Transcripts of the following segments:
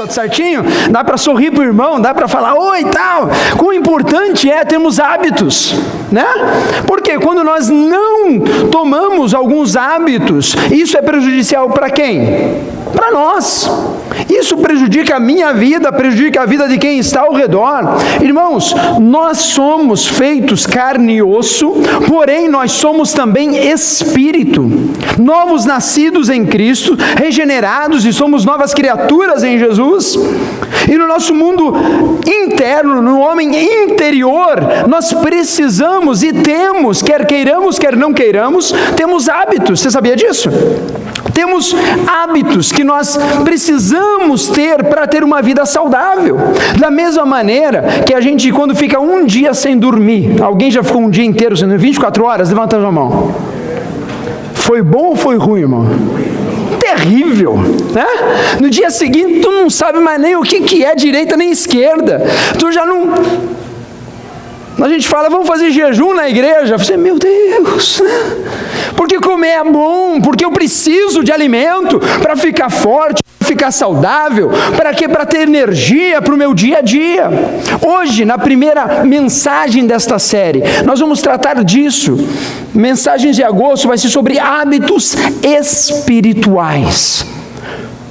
tudo certinho? Dá para sorrir pro irmão, dá para falar oi e tal. O importante é termos hábitos, né? Porque quando nós não tomamos alguns hábitos, isso é prejudicial para quem? Para nós. Isso prejudica a minha vida, prejudica a vida de quem está ao redor. Irmãos, nós somos feitos carne e osso, porém nós somos também espírito. Novos nascidos em Cristo, regenerados e somos novas criaturas em Jesus. E no nosso mundo interno, no homem interior, nós precisamos e temos, quer queiramos, quer não queiramos, temos hábitos. Você sabia disso? Temos hábitos que nós precisamos ter para ter uma vida saudável. Da mesma maneira que a gente, quando fica um dia sem dormir, alguém já ficou um dia inteiro sem dormir, 24 horas? Levanta a mão. Foi bom ou foi ruim, irmão? Terrível, né? No dia seguinte, tu não sabe mais nem o que é direita nem esquerda. Tu já não... A gente fala, vamos fazer jejum na igreja. Você, meu Deus, porque comer é bom, porque eu preciso de alimento para ficar forte, para ficar saudável. Para quê? Para ter energia para o meu dia a dia. Hoje, na primeira mensagem desta série, nós vamos tratar disso. Mensagens de agosto vai ser sobre hábitos espirituais.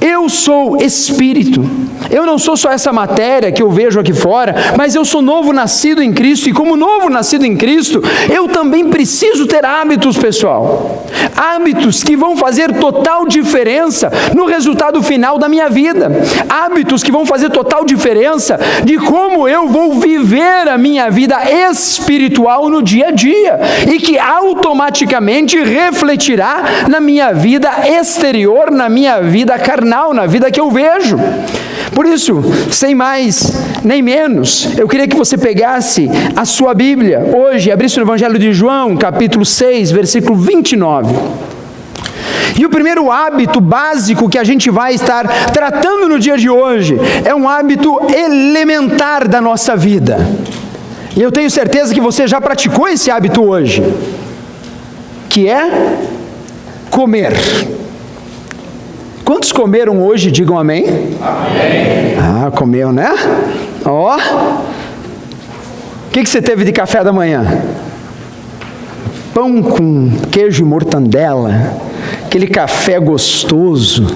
Eu sou espírito. Eu não sou só essa matéria que eu vejo aqui fora, mas eu sou novo nascido em Cristo, e como novo nascido em Cristo, eu também preciso ter hábitos, pessoal. Hábitos que vão fazer total diferença no resultado final da minha vida. Hábitos que vão fazer total diferença de como eu vou viver a minha vida espiritual no dia a dia, e que automaticamente refletirá na minha vida exterior, na minha vida carnal, na vida que eu vejo. Por isso, sem mais nem menos, eu queria que você pegasse a sua Bíblia hoje, abrisse no Evangelho de João, capítulo 6, versículo 29. E o primeiro hábito básico que a gente vai estar tratando no dia de hoje é um hábito elementar da nossa vida. E eu tenho certeza que você já praticou esse hábito hoje, que é comer. Quantos comeram hoje? Digam amém. Amém. Ah, comeu, né? Ó. O que você teve de café da manhã? Pão com queijo e mortandela. Aquele café gostoso.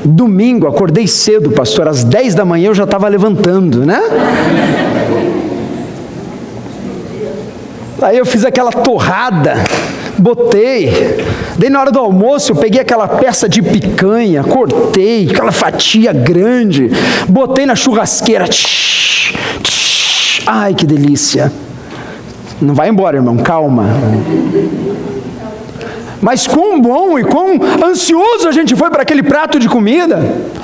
Domingo, acordei cedo, pastor. Às 10 da manhã eu já estava levantando, né? Aí eu fiz aquela torrada. Botei, daí na hora do almoço eu peguei aquela peça de picanha, cortei, aquela fatia grande, botei na churrasqueira, ai que delícia. Não vai embora, irmão, calma. Mas quão bom e quão ansioso a gente foi para aquele prato de comida.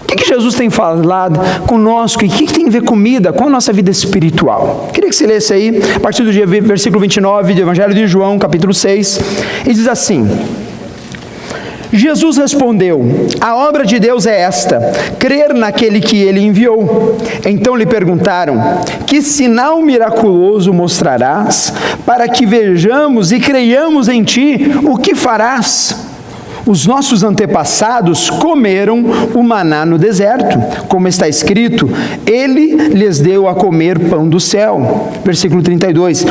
O que Jesus tem falado conosco e o que tem a ver comida com a nossa vida espiritual? Queria que você lesse aí, a partir do versículo 29 do Evangelho de João, capítulo 6, e diz assim: Jesus respondeu: a obra de Deus é esta, crer naquele que ele enviou. Então lhe perguntaram: que sinal miraculoso mostrarás, para que vejamos e creiamos em ti? O que farás? Os nossos antepassados comeram o maná no deserto, como está escrito, ele lhes deu a comer pão do céu. Versículo 32,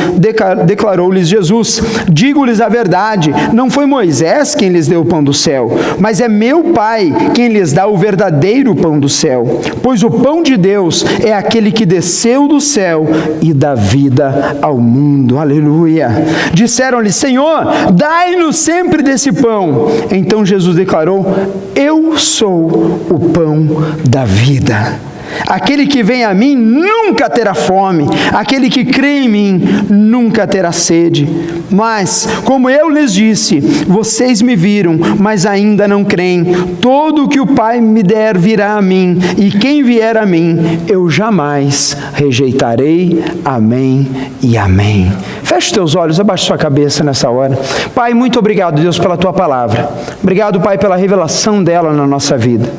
declarou-lhes Jesus: digo-lhes a verdade, não foi Moisés quem lhes deu o pão do céu, mas é meu Pai quem lhes dá o verdadeiro pão do céu, pois o pão de Deus é aquele que desceu do céu e dá vida ao mundo. Aleluia. Disseram-lhe: Senhor, dai-nos sempre desse pão. Então Jesus declarou: eu sou o pão da vida. Aquele que vem a mim nunca terá fome, aquele que crê em mim nunca terá sede. Mas, como eu lhes disse, vocês me viram, mas ainda não creem. Todo o que o Pai me der virá a mim, e quem vier a mim, eu jamais rejeitarei. Amém e amém. Feche os teus olhos, abaixe sua cabeça nessa hora. Pai, muito obrigado, Deus, pela tua palavra. Obrigado, Pai, pela revelação dela na nossa vida.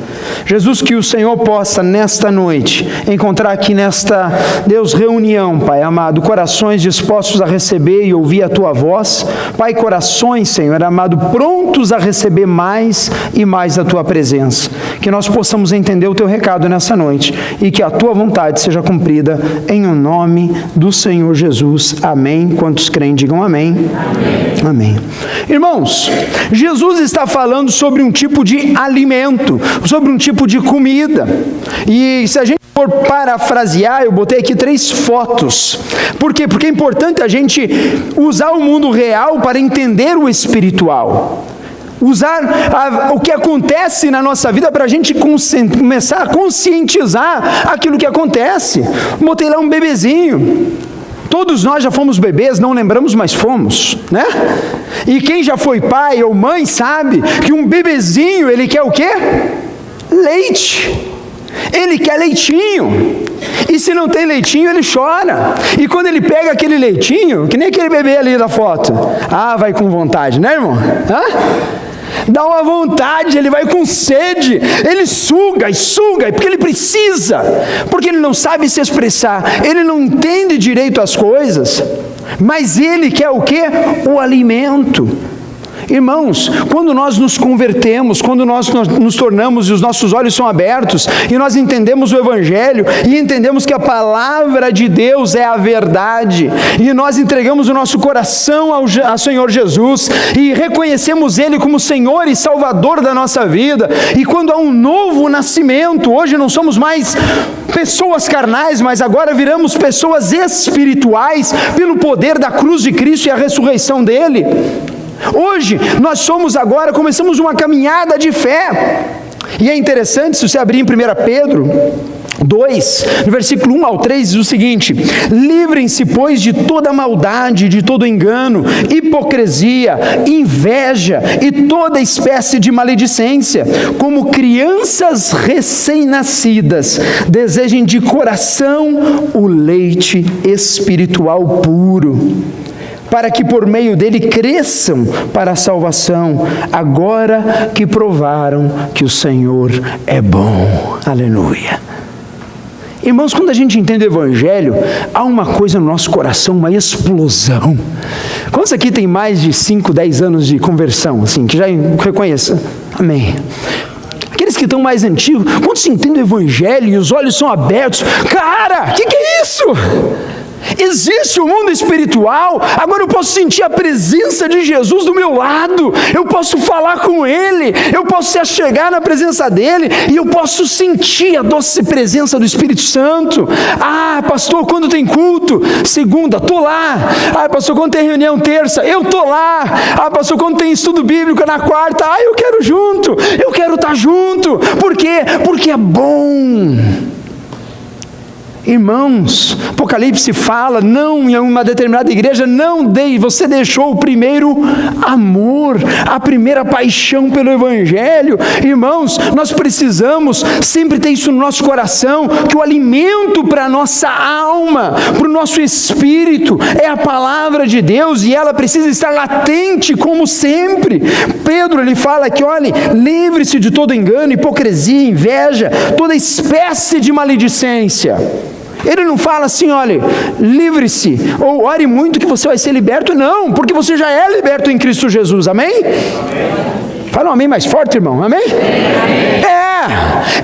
Jesus, que o Senhor possa nesta noite encontrar aqui nesta, Deus, reunião, Pai amado, corações dispostos a receber e ouvir a Tua voz. Pai, corações, Senhor amado, prontos a receber mais e mais a Tua presença. Que nós possamos entender o Teu recado nessa noite e que a Tua vontade seja cumprida em o nome do Senhor Jesus. Amém. Quantos creem, digam amém. Amém. Amém. Irmãos, Jesus está falando sobre um tipo de alimento, sobre um tipo de comida. E se a gente for parafrasear, eu botei aqui 3 fotos. Por quê? Porque é importante a gente usar o mundo real para entender o espiritual. Usar o que acontece na nossa vida para a gente começar a conscientizar aquilo que acontece. Botei lá um bebezinho. Todos nós já fomos bebês, não lembramos, mas fomos, né? E quem já foi pai ou mãe sabe que um bebezinho, ele quer o quê? Leite. Ele quer leitinho. E se não tem leitinho, ele chora. E quando ele pega aquele leitinho, que nem aquele bebê ali da foto, vai com vontade, né, irmão? Dá uma vontade, ele vai com sede, ele suga, porque ele precisa, porque ele não sabe se expressar, ele não entende direito as coisas, mas ele quer o quê? O alimento. Irmãos, quando nós nos convertemos, quando nós nos tornamos e os nossos olhos são abertos e nós entendemos o Evangelho e entendemos que a palavra de Deus é a verdade e nós entregamos o nosso coração ao Senhor Jesus e reconhecemos Ele como Senhor e Salvador da nossa vida, e quando há um novo nascimento, hoje não somos mais pessoas carnais, mas agora viramos pessoas espirituais pelo poder da cruz de Cristo e a ressurreição dEle. Hoje, nós começamos uma caminhada de fé, e é interessante, se você abrir em 1 Pedro 2, no versículo 1 ao 3, diz o seguinte: livrem-se, pois, de toda maldade, de todo engano, hipocrisia, inveja e toda espécie de maledicência. Como crianças recém-nascidas, desejem de coração o leite espiritual puro, para que por meio dele cresçam para a salvação, agora que provaram que o Senhor é bom. Aleluia. Irmãos, quando a gente entende o Evangelho, há uma coisa no nosso coração, uma explosão. Quantos aqui tem mais de 5, 10 anos de conversão, assim, que já reconheça? Amém. Aqueles que estão mais antigos, quando se entende o Evangelho e os olhos são abertos, cara, o que é isso? Existe o mundo espiritual, agora eu posso sentir a presença de Jesus do meu lado, eu posso falar com Ele, eu posso se achegar na presença dEle, e eu posso sentir a doce presença do Espírito Santo. Pastor, quando tem culto? Segunda, estou lá. Pastor, quando tem reunião? Terça, eu estou lá. Pastor, quando tem estudo bíblico? Na quarta, eu quero junto, eu quero estar junto. Por quê? Porque é bom. Irmãos, Apocalipse fala, não em uma determinada igreja, você deixou o primeiro amor, a primeira paixão pelo Evangelho. Irmãos, nós precisamos sempre ter isso no nosso coração, que o alimento para a nossa alma, para o nosso espírito, é a palavra de Deus, e ela precisa estar latente como sempre. Pedro, ele fala que, olhe, livre-se de todo engano, hipocrisia, inveja, toda espécie de maledicência. Ele não fala assim, olha, livre-se, ou ore muito que você vai ser liberto. Não, porque você já é liberto em Cristo Jesus, amém? Fala um amém mais forte, irmão, amém?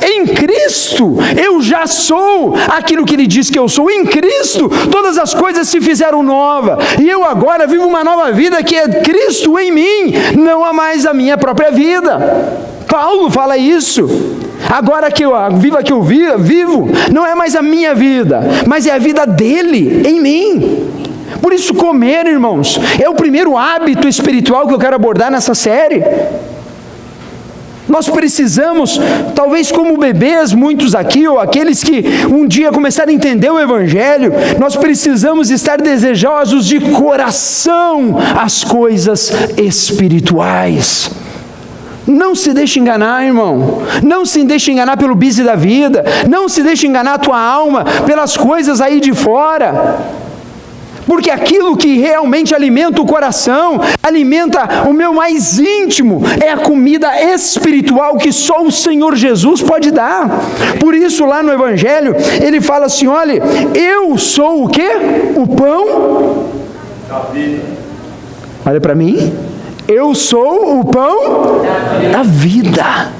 Em Cristo eu já sou aquilo que Ele diz que eu sou. Em Cristo todas as coisas se fizeram novas, e eu agora vivo uma nova vida que é Cristo em mim, não há mais a minha própria vida. Paulo fala isso. Agora que a vida que eu vivo, não é mais a minha vida, mas é a vida dele em mim. Por isso comer, irmãos, é o primeiro hábito espiritual que eu quero abordar nessa série. Nós precisamos, talvez como bebês, muitos aqui, ou aqueles que um dia começaram a entender o Evangelho, nós precisamos estar desejosos de coração as coisas espirituais. Não se deixe enganar, irmão. Não se deixe enganar pelo busy da vida. Não se deixe enganar a tua alma pelas coisas aí de fora. porque aquilo que realmente alimenta o coração, alimenta o meu mais íntimo, é a comida espiritual que só o Senhor Jesus pode dar. Por isso lá no Evangelho, ele fala assim, olha, eu sou o quê? O pão da vida. Olha para mim, eu sou o pão da vida.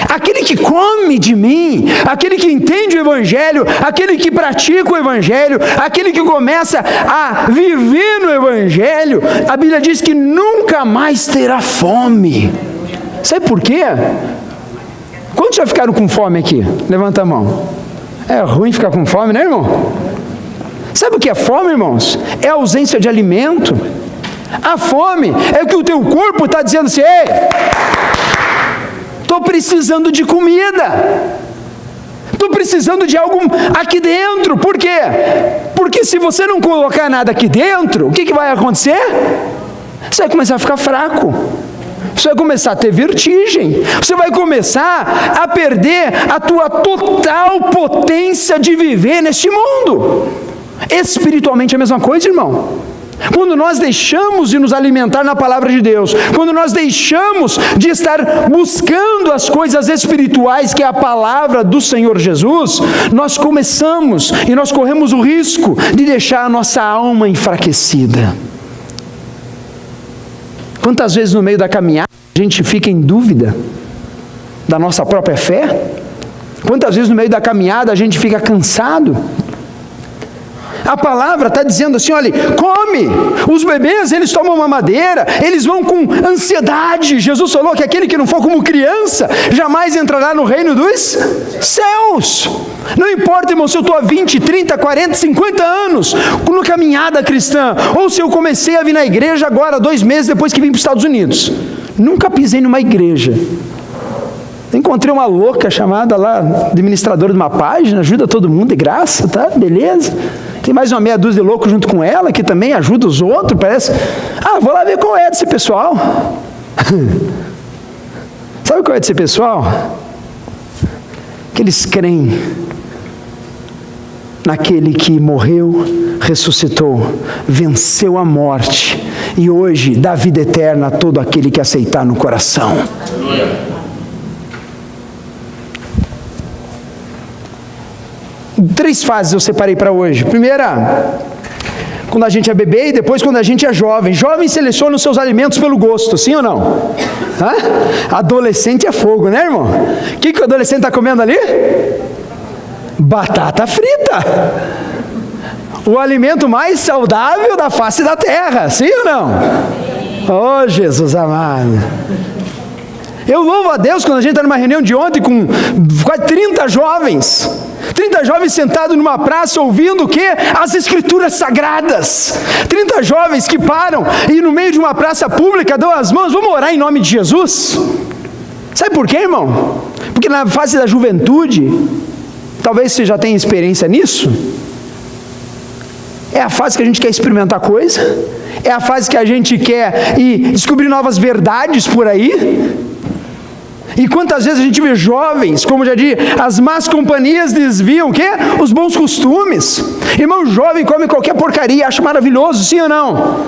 Aquele que come de mim, aquele que entende o Evangelho, aquele que pratica o Evangelho, aquele que começa a viver no Evangelho, a Bíblia diz que nunca mais terá fome. Sabe por quê? Quantos já ficaram com fome aqui? Levanta a mão. É ruim ficar com fome, né, irmão? Sabe o que é fome, irmãos? É a ausência de alimento. A fome é que o teu corpo está dizendo assim, ei, estou precisando de comida, estou precisando de algo aqui dentro. Por quê? Porque se você não colocar nada aqui dentro, o que vai acontecer? Você vai começar a ficar fraco, você vai começar a ter vertigem, você vai começar a perder a tua total potência de viver neste mundo. Espiritualmente é a mesma coisa, irmão. Quando nós deixamos de nos alimentar na palavra de Deus, quando nós deixamos de estar buscando as coisas espirituais, que é a palavra do Senhor Jesus, nós começamos e nós corremos o risco de deixar a nossa alma enfraquecida. Quantas vezes no meio da caminhada a gente fica em dúvida da nossa própria fé? Quantas vezes no meio da caminhada a gente fica cansado? A palavra está dizendo assim, olha, come. Os bebês, eles tomam mamadeira, eles vão com ansiedade. Jesus falou que aquele que não for como criança, jamais entrará no reino dos céus. Não importa, irmão, se eu estou há 20, 30, 40, 50 anos na caminhada cristã, ou se eu comecei a vir na igreja agora, 2 meses depois que vim para os Estados Unidos. Nunca pisei numa igreja. Encontrei uma louca chamada lá, administradora de uma página, ajuda todo mundo de graça, tá? Beleza. Tem mais uma meia dúzia de loucos junto com ela, que também ajuda os outros, parece. Vou lá ver qual é desse pessoal. Sabe qual é desse pessoal? Que eles creem naquele que morreu, ressuscitou, venceu a morte, e hoje dá vida eterna a todo aquele que aceitar no coração. Aleluia. 3 fases eu separei para hoje. Primeira, quando a gente é bebê, e depois quando a gente é jovem. Jovem seleciona os seus alimentos pelo gosto, sim ou não? Adolescente é fogo, né, irmão? O que o adolescente está comendo ali? Batata frita. O alimento mais saudável da face da terra, sim ou não? Oh, Jesus amado. Eu louvo a Deus quando a gente está numa reunião de ontem com quase 30 jovens. 30 jovens sentados numa praça ouvindo o quê? As escrituras sagradas. 30 jovens que param e no meio de uma praça pública dão as mãos, vamos orar em nome de Jesus. Sabe por quê, irmão? Porque na fase da juventude, talvez você já tenha experiência nisso, é a fase que a gente quer experimentar coisa, é a fase que a gente quer ir descobrir novas verdades por aí. E quantas vezes a gente vê jovens, como já disse, as más companhias desviam o quê? Os bons costumes. Irmão, jovem come qualquer porcaria, acha maravilhoso, sim ou não?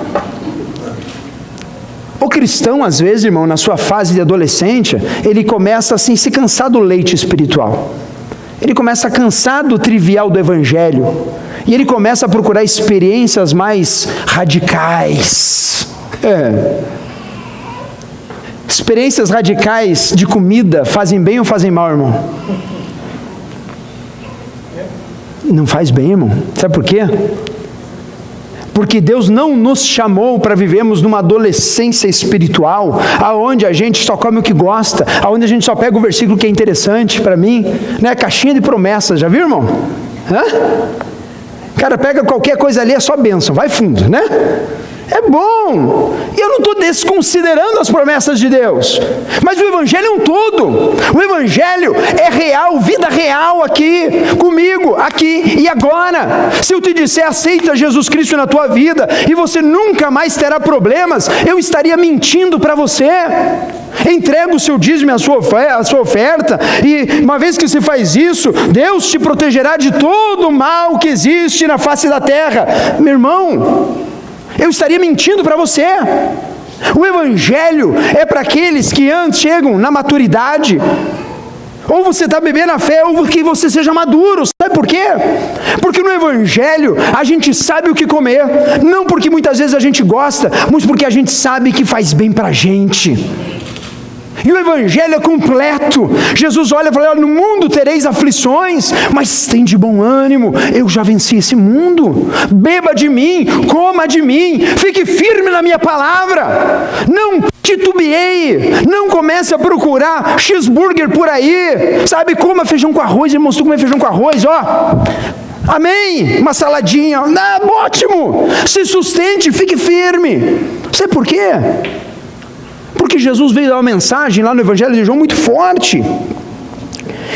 O cristão, às vezes, irmão, na sua fase de adolescente, ele começa assim, a se cansar do leite espiritual. Ele começa a cansar do trivial do evangelho. E ele começa a procurar experiências mais radicais. Experiências radicais de comida fazem bem ou fazem mal, irmão? Não faz bem, irmão. Sabe por quê? Porque Deus não nos chamou para vivermos numa adolescência espiritual, aonde a gente só come o que gosta, aonde a gente só pega o versículo que é interessante para mim, né? Caixinha de promessas, já viu, irmão? Cara, pega qualquer coisa ali, é só bênção, vai fundo, né? É bom, e eu não estou desconsiderando as promessas de Deus, mas o Evangelho é um todo. O Evangelho é real, vida real aqui, comigo, aqui e agora. Se eu te disser, aceita Jesus Cristo na tua vida, e você nunca mais terá problemas, eu estaria mentindo para você. Entrega o seu dízimo e a sua oferta, e uma vez que você faz isso, Deus te protegerá de todo o mal que existe na face da terra. Meu irmão, eu estaria mentindo para você. O Evangelho é para aqueles que antes chegam na maturidade. Ou você está bebendo a fé, ou que você seja maduro. Sabe por quê? Porque no Evangelho a gente sabe o que comer. Não porque muitas vezes a gente gosta, mas porque a gente sabe que faz bem para a gente. E o Evangelho é completo. Jesus olha e fala: no mundo tereis aflições, mas tem de bom ânimo, eu já venci esse mundo. Beba de mim, coma de mim, fique firme na minha palavra, não titubeie, não comece a procurar cheeseburger por aí, sabe, coma feijão com arroz. Irmãos, tu comer feijão com arroz, ó, amém, uma saladinha, ótimo, se sustente, fique firme. Sabe por quê? Porque Jesus veio dar uma mensagem lá no Evangelho de João muito forte.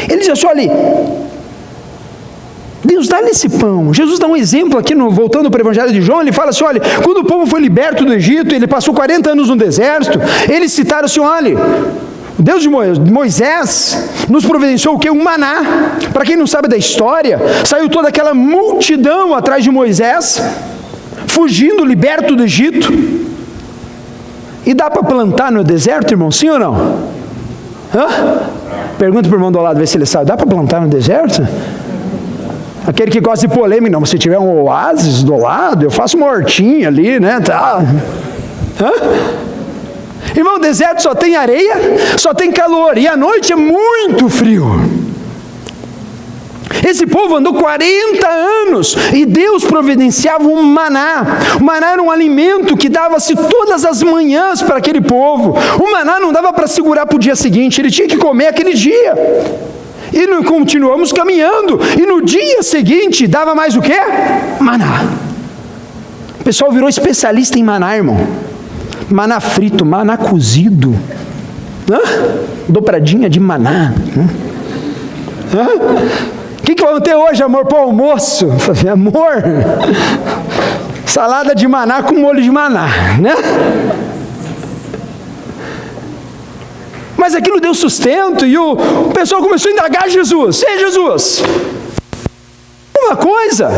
Ele diz assim: olha, Deus dá nesse pão. Jesus dá um exemplo aqui, voltando para o Evangelho de João, ele fala assim: olha, quando o povo foi liberto do Egito, ele passou 40 anos no deserto, eles citaram assim: olha, o Deus de Moisés nos providenciou o quê? Um maná. Para quem não sabe da história, saiu toda aquela multidão atrás de Moisés, fugindo, liberto do Egito. E dá para plantar no deserto, irmão? Sim ou não? Pergunta para o irmão do lado, ver se ele sabe. Dá para plantar no deserto? Aquele que gosta de polêmica, não, se tiver um oásis do lado, eu faço uma hortinha ali, né? Tá. Irmão, o deserto só tem areia, só tem calor, e à noite é muito frio. Esse povo andou 40 anos e Deus providenciava um maná. O maná era um alimento que dava-se todas as manhãs para aquele povo. O maná não dava para segurar para o dia seguinte, ele tinha que comer aquele dia. E continuamos caminhando, e no dia seguinte dava mais o quê? Maná. O pessoal virou especialista em maná, irmão. Maná frito, maná cozido, dobradinha de maná. O que vamos ter hoje, amor, para o almoço? Eu falei: amor, salada de maná com molho de maná, né? Mas aquilo deu sustento, e o pessoal começou a indagar Jesus: ei, Jesus, uma coisa,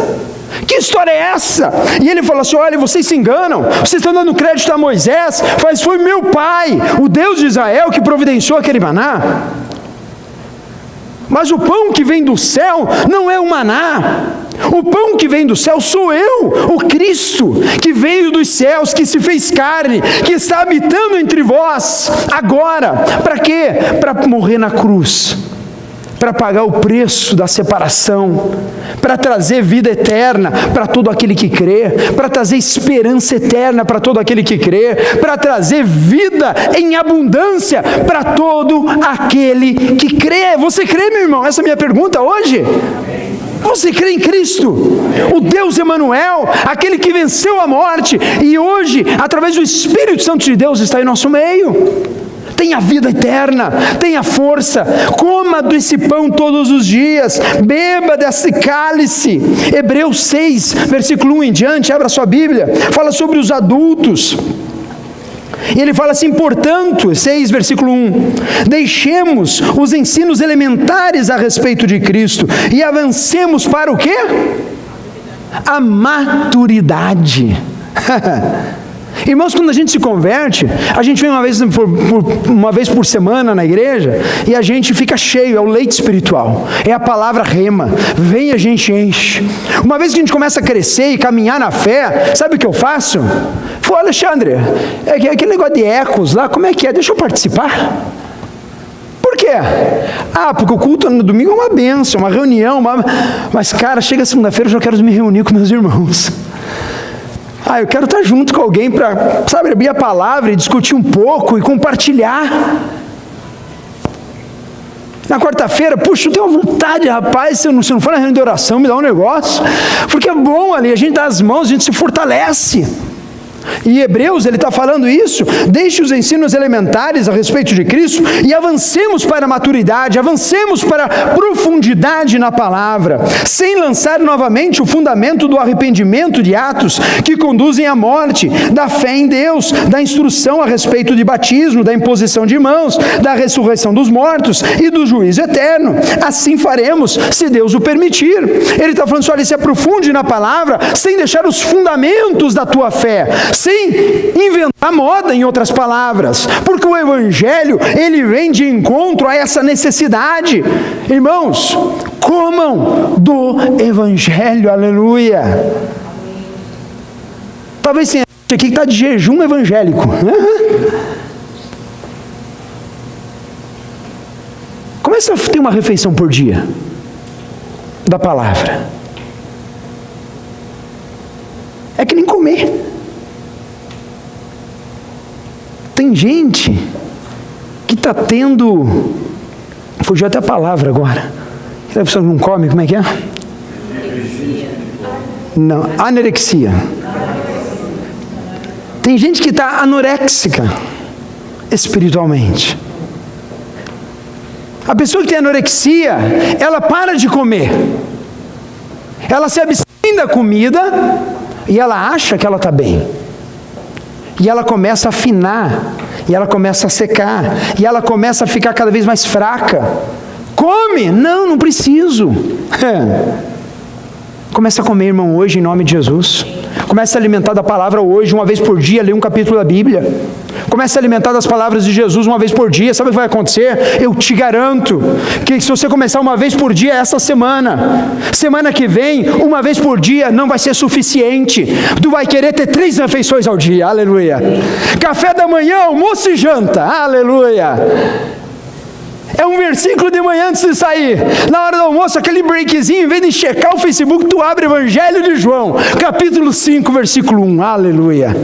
que história é essa? E ele falou assim: olha, vocês se enganam, vocês estão dando crédito a Moisés, mas foi meu pai, o Deus de Israel, que providenciou aquele maná. Mas o pão que vem do céu não é o maná. O pão que vem do céu sou eu, o Cristo, que veio dos céus, que se fez carne, que está habitando entre vós agora. Para quê? Para morrer na cruz, para pagar o preço da separação, para trazer vida eterna para todo aquele que crê, para trazer esperança eterna para todo aquele que crê, para trazer vida em abundância para todo aquele que crê. Você crê, meu irmão? Essa é a minha pergunta hoje. Você crê em Cristo, o Deus Emanuel, aquele que venceu a morte e hoje, através do Espírito Santo de Deus, está em nosso meio? Tenha vida eterna, tenha força, coma desse pão todos os dias, beba desse cálice. Hebreus 6, versículo 1 em diante, abra sua Bíblia, fala sobre os adultos. E ele fala assim: portanto, 6, versículo 1, deixemos os ensinos elementares a respeito de Cristo e avancemos para o quê? A maturidade. Irmãos, quando a gente se converte, a gente vem uma vez por semana na igreja e a gente fica cheio, é o leite espiritual, é a palavra rema, vem e a gente enche. Uma vez que a gente começa a crescer e caminhar na fé, sabe o que eu faço? Falei: Alexandre, aquele negócio de ecos lá, como é que é? Deixa eu participar. Por quê? Porque o culto no domingo é uma bênção, uma reunião, mas cara, chega segunda-feira, eu já quero me reunir com meus irmãos. Eu quero estar junto com alguém para, sabe, abrir a palavra e discutir um pouco e compartilhar. Na quarta-feira, puxa, eu tenho vontade, rapaz, se eu não for na reunião de oração, me dá um negócio, porque é bom ali, a gente dá as mãos, a gente se fortalece. E Hebreus, ele está falando isso, deixe os ensinos elementares a respeito de Cristo e avancemos para a maturidade, avancemos para a profundidade na palavra, sem lançar novamente o fundamento do arrependimento de atos que conduzem à morte, da fé em Deus, da instrução a respeito de batismo, da imposição de mãos, da ressurreição dos mortos e do juízo eterno. Assim faremos, se Deus o permitir. Ele está falando assim, olha, se aprofunde na palavra, sem deixar os fundamentos da tua fé, sem inventar moda, em outras palavras, porque o Evangelho, ele vem de encontro a essa necessidade. Irmãos, comam do Evangelho, aleluia. Talvez tenha gente aqui que está de jejum evangélico. Começa a ter uma refeição por dia da palavra. É que nem comer. Tem gente que está tendo, fugiu até a palavra agora, a pessoa não come, como é que é? Não, anorexia. Tem gente que está anoréxica espiritualmente. A pessoa que tem anorexia, ela para de comer, ela se abstém da comida e ela acha que ela está bem. E ela começa a afinar, e ela começa a secar, e ela começa a ficar cada vez mais fraca. Come! Não, não preciso. Começa a comer, irmão, hoje, em nome de Jesus. Começa a alimentar da palavra hoje, uma vez por dia, lê um capítulo da Bíblia. Começa a alimentar das palavras de Jesus uma vez por dia. Sabe o que vai acontecer? Eu te garanto que se você começar uma vez por dia essa semana que vem, uma vez por dia não vai ser suficiente. Tu vai querer ter 3 refeições ao dia, aleluia. Café da manhã, almoço e janta, aleluia. É um versículo de manhã antes de sair. Na hora do almoço, aquele breakzinho, em vez de checar o Facebook, tu abre Evangelho de João, capítulo 5, versículo 1, aleluia.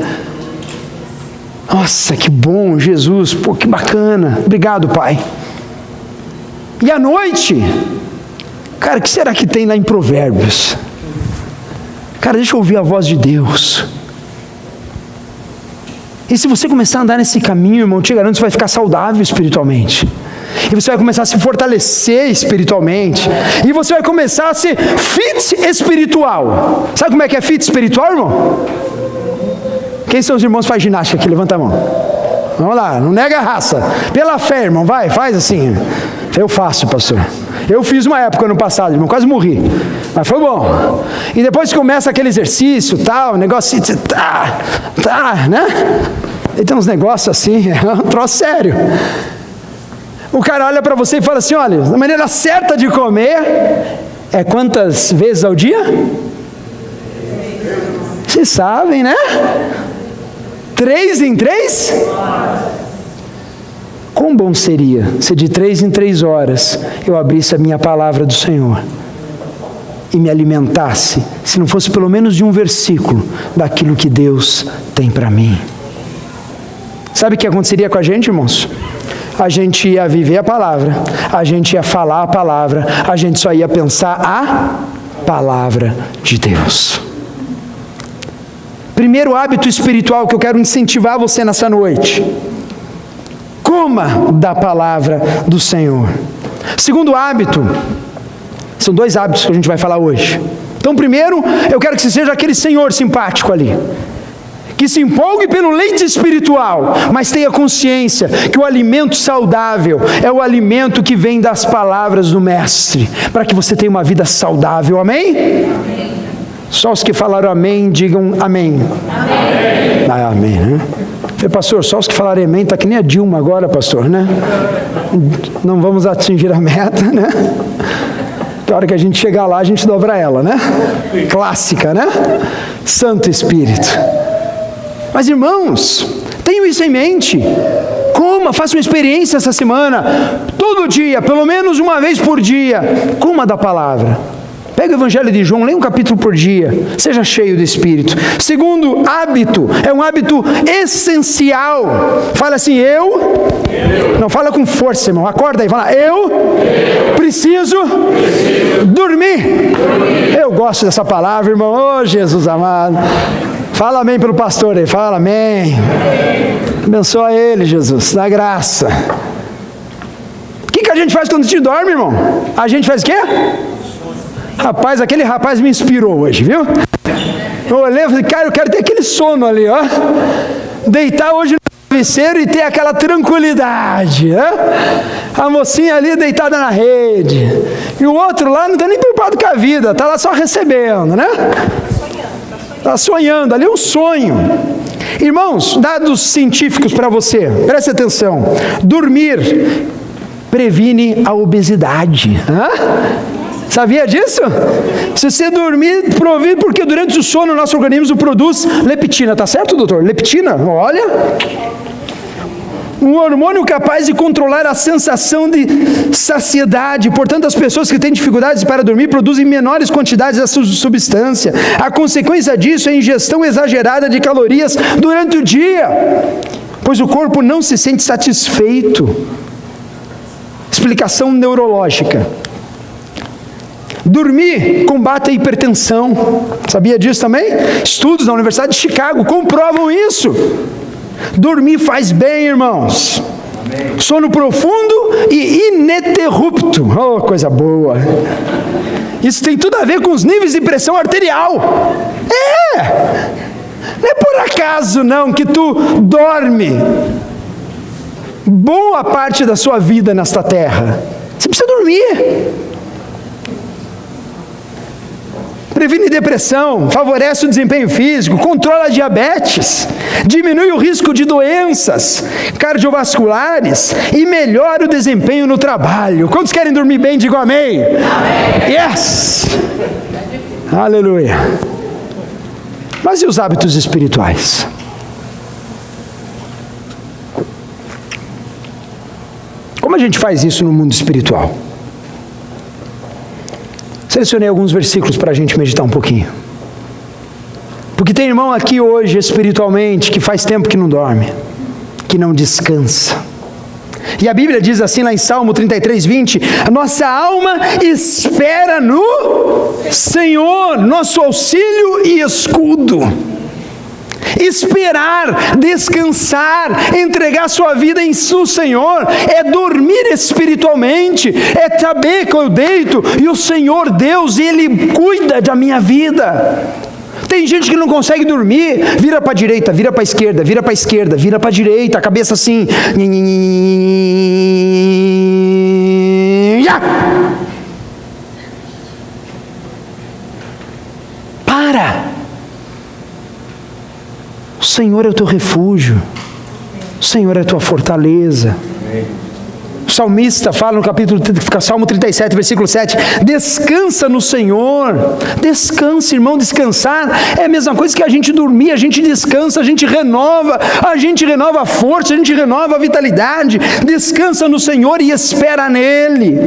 Nossa, que bom, Jesus, pô, que bacana. Obrigado, Pai. E à noite, cara, o que será que tem lá em Provérbios? Cara, deixa eu ouvir a voz de Deus. E se você começar a andar nesse caminho, irmão, eu te garanto que você vai ficar saudável espiritualmente. E você vai começar a se fortalecer espiritualmente. E você vai começar a ser fit espiritual. Sabe como é que é fit espiritual, irmão? Quem são os irmãos que fazem ginástica aqui? Levanta a mão. Vamos lá, não nega a raça. Pela fé, irmão, vai, faz assim. Eu faço, pastor. Eu fiz uma época no passado, irmão, quase morri. Mas foi bom. E depois começa aquele exercício, tal, negócio assim, né? E tem uns negócios assim, é um troço sério. O cara olha para você e fala assim, olha, a maneira certa de comer é quantas vezes ao dia? Vocês sabem, né? 3 em 3? Quão bom seria se de 3 em 3 horas eu abrisse a minha palavra do Senhor e me alimentasse, se não fosse pelo menos de um versículo daquilo que Deus tem para mim. Sabe o que aconteceria com a gente, irmãos? A gente ia viver a palavra, a gente ia falar a palavra, a gente só ia pensar a palavra de Deus. Primeiro hábito espiritual que eu quero incentivar você nessa noite: coma da palavra do Senhor. Segundo hábito, são 2 hábitos que a gente vai falar hoje. Então, primeiro, eu quero que você seja aquele senhor simpático ali, que se empolgue pelo leite espiritual, mas tenha consciência que o alimento saudável é o alimento que vem das palavras do Mestre, para que você tenha uma vida saudável, amém? Amém. Só os que falaram amém, digam amém. Amém. Ah, amém, né? Pastor, só os que falarem amém, está que nem a Dilma agora, pastor, né? Não vamos atingir a meta, né? Na hora que a gente chegar lá, a gente dobra ela, né? Clássica, né? Santo Espírito. Mas, irmãos, tenham isso em mente. Coma, faça uma experiência essa semana, todo dia, pelo menos uma vez por dia, coma da palavra. Pega o Evangelho de João, leia um capítulo por dia, seja cheio do Espírito. Segundo hábito, é um hábito essencial. Fala assim, eu. Não, fala com força, irmão, acorda aí, fala, eu preciso dormir. Eu gosto dessa palavra, irmão, oh Jesus amado. Fala amém pelo pastor aí, fala amém. Abençoa ele, Jesus, dá graça. O que a gente faz quando a gente dorme, irmão? A gente faz o quê? Rapaz, aquele rapaz me inspirou hoje, viu? Eu olhei e falei, cara, eu quero ter aquele sono ali, ó. Deitar hoje no travesseiro e ter aquela tranquilidade, né? A mocinha ali deitada na rede. E o outro lá não está nem preocupado com a vida, está lá só recebendo, né? Está sonhando, ali é um sonho. Irmãos, dados científicos para você, preste atenção. Dormir previne a obesidade. Sabia disso? Se você dormir, porque durante o sono o nosso organismo produz leptina, tá certo, doutor? Leptina, olha. Um hormônio capaz de controlar a sensação de saciedade. Portanto, as pessoas que têm dificuldades para dormir produzem menores quantidades dessa substância. A consequência disso é a ingestão exagerada de calorias durante o dia, pois o corpo não se sente satisfeito. Explicação neurológica. Dormir combate a hipertensão. Sabia disso também? Estudos da Universidade de Chicago comprovam isso. Dormir faz bem, irmãos. Amém. Sono profundo e ininterrupto. Oh, coisa boa. Isso tem tudo a ver com os níveis de pressão arterial. Não é por acaso não que tu dorme boa parte da sua vida nesta terra. Você precisa dormir. Previne depressão, favorece o desempenho físico, controla a diabetes, diminui o risco de doenças cardiovasculares e melhora o desempenho no trabalho. Quantos querem dormir bem? Digam amém. Amém. Yes! Aleluia. Mas e os hábitos espirituais? Como a gente faz isso no mundo espiritual? Selecionei alguns versículos para a gente meditar um pouquinho. Porque tem irmão aqui hoje, espiritualmente, que faz tempo que não dorme, que não descansa. E a Bíblia diz assim lá em Salmo 33, 20, a nossa alma espera no Senhor, nosso auxílio e escudo. Esperar, descansar, entregar sua vida no Senhor, é dormir espiritualmente, é saber que eu deito e o Senhor Deus, Ele cuida da minha vida. Tem gente que não consegue dormir, vira para a direita, vira para a esquerda, vira para a esquerda, vira para a direita, a cabeça assim. Para! O Senhor é o teu refúgio, o Senhor é a tua fortaleza. O salmista fala no capítulo, Salmo 37, versículo 7, descansa no Senhor. Descansa, irmão. Descansar é a mesma coisa que a gente dormir. A gente descansa, a gente renova a força, a gente renova a vitalidade. Descansa no Senhor e espera nele.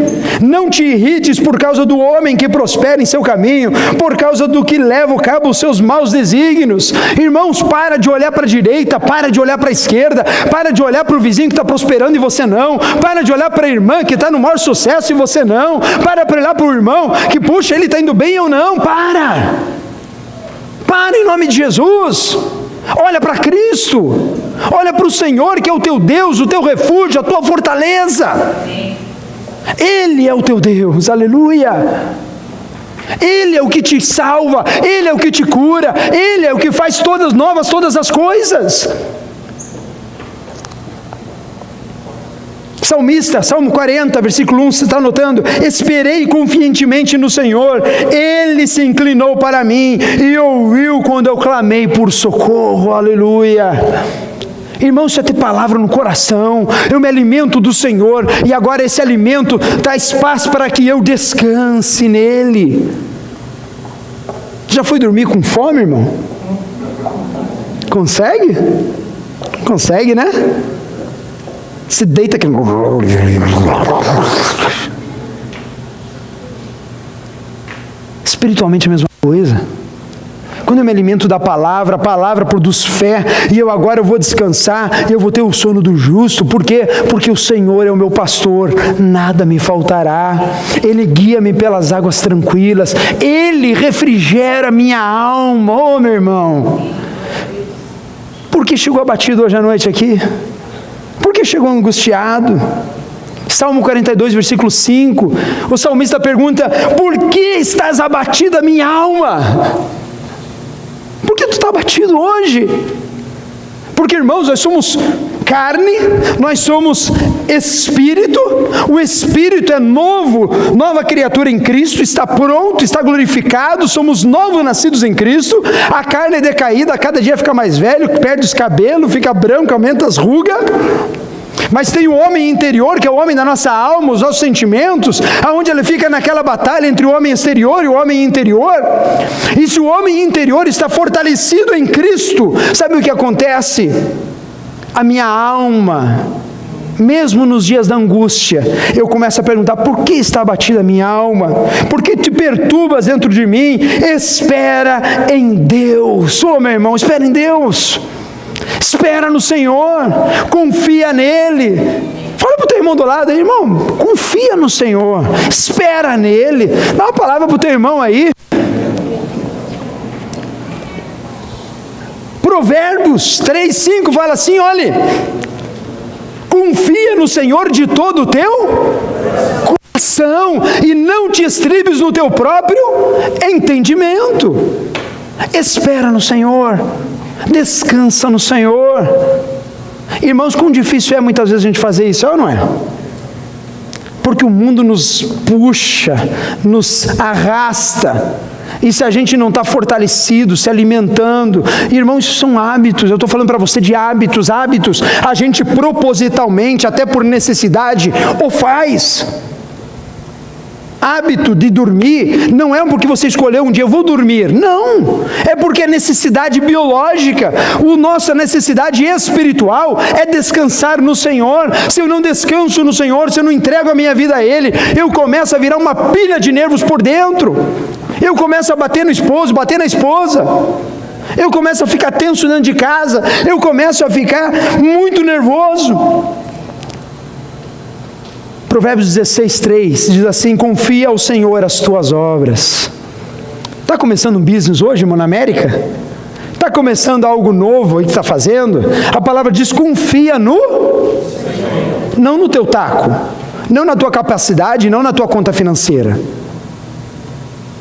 Não te irrites por causa do homem que prospera em seu caminho, por causa do que leva a cabo os seus maus desígnios. Irmãos, para de olhar para a direita, para de olhar para a esquerda, para de olhar para o vizinho que está prosperando e você não, para de olhar para a irmã que está no maior sucesso e você não, para olhar para o irmão que, puxa, ele está indo bem ou não. Para em nome de Jesus. Olha para Cristo, olha para o Senhor, que é o teu Deus, o teu refúgio, a tua fortaleza. Ele é o teu Deus, aleluia. Ele é o que te salva, Ele é o que te cura, Ele é o que faz todas as coisas. Salmista, Salmo 40, versículo 1, você está anotando? Esperei confiantemente no Senhor, Ele se inclinou para mim e ouviu quando eu clamei por socorro, aleluia. Irmão, isso é ter palavra no coração. Eu me alimento do Senhor e agora esse alimento dá espaço para que eu descanse nele. Já foi dormir com fome, irmão? Consegue? Consegue, né? Se deita aqui. Espiritualmente a mesma coisa. Quando eu me alimento da palavra, a palavra produz fé, e eu agora vou descansar, e eu vou ter o sono do justo. Por quê? Porque o Senhor é o meu pastor, nada me faltará. Ele guia-me pelas águas tranquilas, Ele refrigera minha alma. Oh, meu irmão, Por que chegou abatido hoje à noite aqui? Por que chegou angustiado? Salmo 42, versículo 5, o salmista pergunta: por que estás abatida, minha alma? Por que tu está abatido hoje? Porque, irmãos, nós somos carne, nós somos espírito, o espírito é novo, nova criatura em Cristo, está pronto, está glorificado, somos novos nascidos em Cristo, a carne é decaída, a cada dia fica mais velho, perde os cabelos, fica branco, aumenta as rugas. Mas tem o homem interior, que é o homem da nossa alma, os nossos sentimentos, aonde ele fica naquela batalha entre o homem exterior e o homem interior. E se o homem interior está fortalecido em Cristo, sabe o que acontece? A minha alma, mesmo nos dias da angústia, eu começo a perguntar: por que está abatida a minha alma? Por que te perturbas dentro de mim? Espera em Deus. Ô meu irmão, espera em Deus. Espera no Senhor, confia nele. Fala para o teu irmão do lado aí: irmão, confia no Senhor, espera nele. Dá uma palavra para o teu irmão aí. Provérbios 3:5 fala assim: olha, confia no Senhor de todo o teu coração e não te estribes no teu próprio entendimento. Espera no Senhor, descansa no Senhor. Irmãos, quão difícil é muitas vezes a gente fazer isso, é ou não é? Porque o mundo nos puxa, nos arrasta, e se a gente não está fortalecido, se alimentando, irmão, isso são hábitos. Eu estou falando para você de hábitos, a gente propositalmente, até por necessidade, o faz. Hábito de dormir não é porque você escolheu um dia, eu vou dormir. Não, é porque é necessidade biológica. A nossa necessidade espiritual é descansar no Senhor. Se eu não descanso no Senhor, se eu não entrego a minha vida a Ele, eu começo a virar uma pilha de nervos por dentro. Eu começo a bater no esposo, bater na esposa. Eu começo a ficar tenso dentro de casa. Eu começo a ficar muito nervoso. Provérbios 16:3 diz assim: confia ao Senhor as tuas obras. Está começando um business hoje, irmão, na América? Está começando algo novo aí que está fazendo? A palavra diz: confia no Senhor. Não no teu taco, não na tua capacidade, não na tua conta financeira.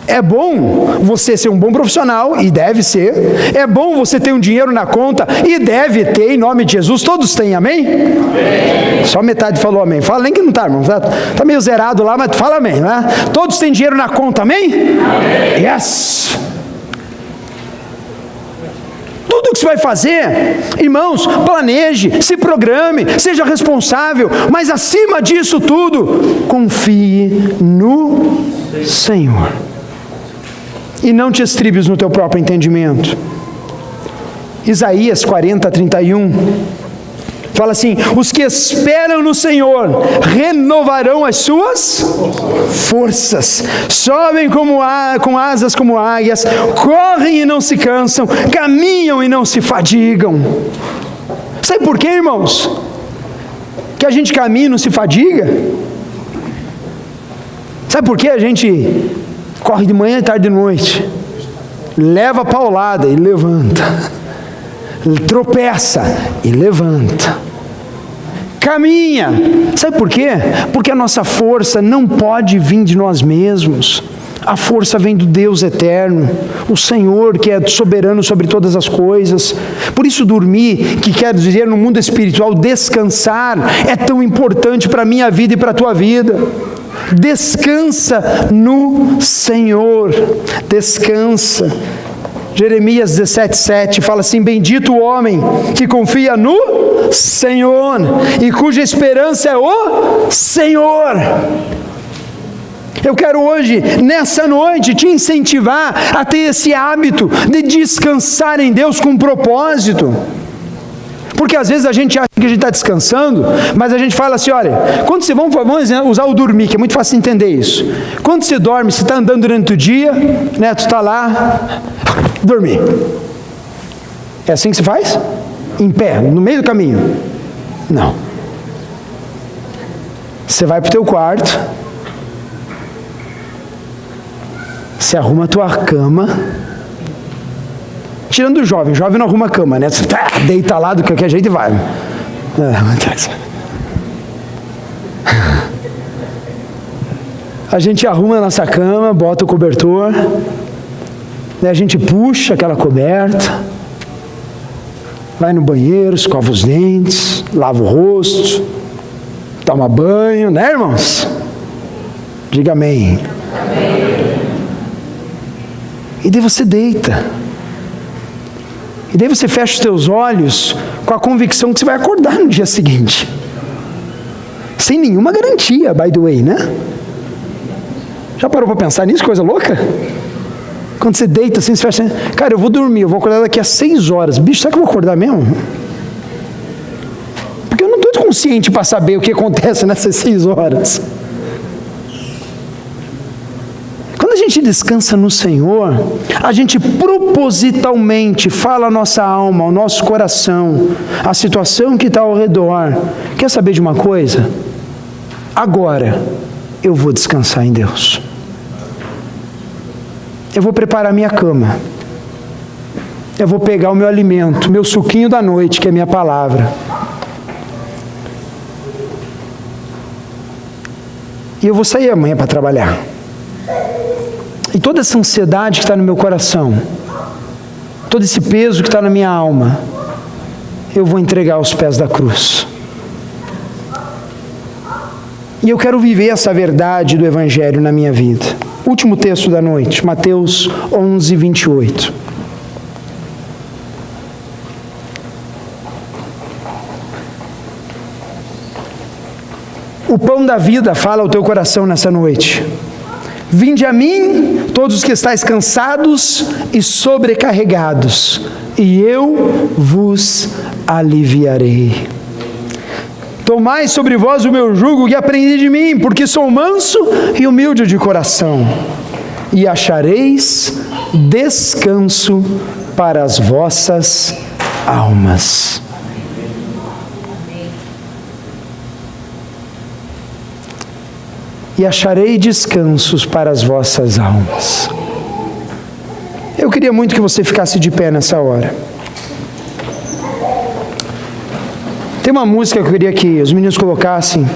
É bom você ser um bom profissional, e deve ser. É bom você ter um dinheiro na conta, e deve ter, em nome de Jesus. Todos têm, amém? Amém. Só metade falou amém. Fala nem que não está, irmão. Está meio zerado lá, mas fala amém, né? Todos têm dinheiro na conta, amém? Amém. Yes! Tudo que você vai fazer, irmãos, planeje, se programe, seja responsável, mas acima disso tudo, confie no Senhor. E não te estribes no teu próprio entendimento. Isaías 40:31 fala assim: os que esperam no Senhor renovarão as suas forças, sobem com asas como águias, correm e não se cansam, caminham e não se fadigam. Sabe por quê, irmãos? Que a gente caminha e não se fadiga? Sabe por que a gente corre de manhã, tarde e de noite, leva a paulada e levanta, tropeça e levanta, caminha? Sabe por quê? Porque a nossa força não pode vir de nós mesmos. A força vem do Deus eterno, o Senhor que é soberano sobre todas as coisas. Por isso dormir, que quer dizer no mundo espiritual descansar, é tão importante para a minha vida e para a tua vida. Descansa no Senhor, descansa. Jeremias 17:7 fala assim: bendito o homem que confia no Senhor e cuja esperança é o Senhor. Eu quero hoje, nessa noite, te incentivar a ter esse hábito de descansar em Deus com propósito. Porque às vezes a gente acha que a gente está descansando, mas a gente fala assim: olha, quando você, vamos usar o dormir, que é muito fácil entender isso. Quando você dorme, você está andando durante o dia, né, tu está lá, dormir. É assim que se faz? Em pé, no meio do caminho? Não. Você vai para o teu quarto, você arruma a tua cama, Tirando o jovem não arruma cama, né? Você deita lá do qualquer jeito e vai. A gente arruma a nossa cama, bota o cobertor, daí a gente puxa aquela coberta, vai no banheiro, escova os dentes, lava o rosto, toma banho, né, irmãos? Diga amém. Amém. E daí você deita. E daí você fecha os teus olhos com a convicção que você vai acordar no dia seguinte. Sem nenhuma garantia, by the way, né? Já parou para pensar nisso? Coisa louca? Quando você deita assim, você fecha assim, cara, eu vou dormir, eu vou acordar daqui a 6 horas. Bicho, será que eu vou acordar mesmo? Porque eu não estou consciente para saber o que acontece nessas 6 horas. Quando a gente descansa no Senhor, a gente propositalmente fala a nossa alma, ao nosso coração, a situação que está ao redor. Quer saber de uma coisa? Agora eu vou descansar em Deus. Eu vou preparar minha cama. Eu vou pegar o meu alimento, meu suquinho da noite, que é minha palavra. E eu vou sair amanhã para trabalhar. E toda essa ansiedade que está no meu coração, todo esse peso que está na minha alma, eu vou entregar aos pés da cruz. E eu quero viver essa verdade do Evangelho na minha vida. Último texto da noite, Mateus 11, 28. O pão da vida fala ao teu coração nessa noite. Vinde a mim, todos os que estáis cansados e sobrecarregados, e eu vos aliviarei. Tomai sobre vós o meu jugo e aprendi de mim, porque sou manso e humilde de coração, e achareis descanso para as vossas almas. E acharei descansos para as vossas almas. Eu queria muito que você ficasse de pé nessa hora. Tem uma música que eu queria que os meninos colocassem.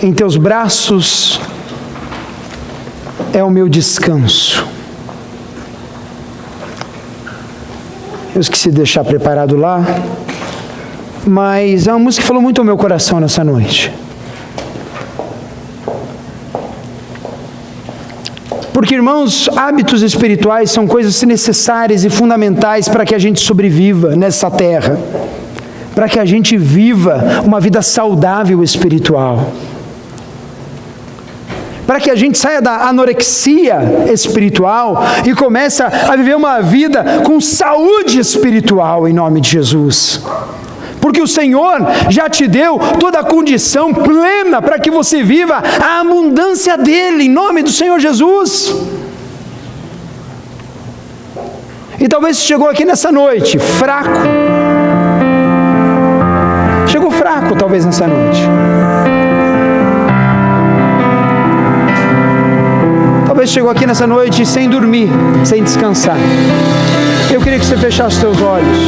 Em teus braços é o meu descanso. Eu esqueci de deixar preparado lá, mas é uma música que falou muito ao meu coração nessa noite. Porque, irmãos, hábitos espirituais são coisas necessárias e fundamentais para que a gente sobreviva nessa terra, para que a gente viva uma vida saudável espiritual, para que a gente saia da anorexia espiritual e comece a viver uma vida com saúde espiritual, em nome de Jesus. Porque o Senhor já te deu toda a condição plena para que você viva a abundância dEle, em nome do Senhor Jesus. E talvez você chegou aqui nessa noite fraco. Chegou fraco talvez nessa noite. Talvez chegou aqui nessa noite sem dormir, sem descansar. Eu queria que você fechasse os seus olhos.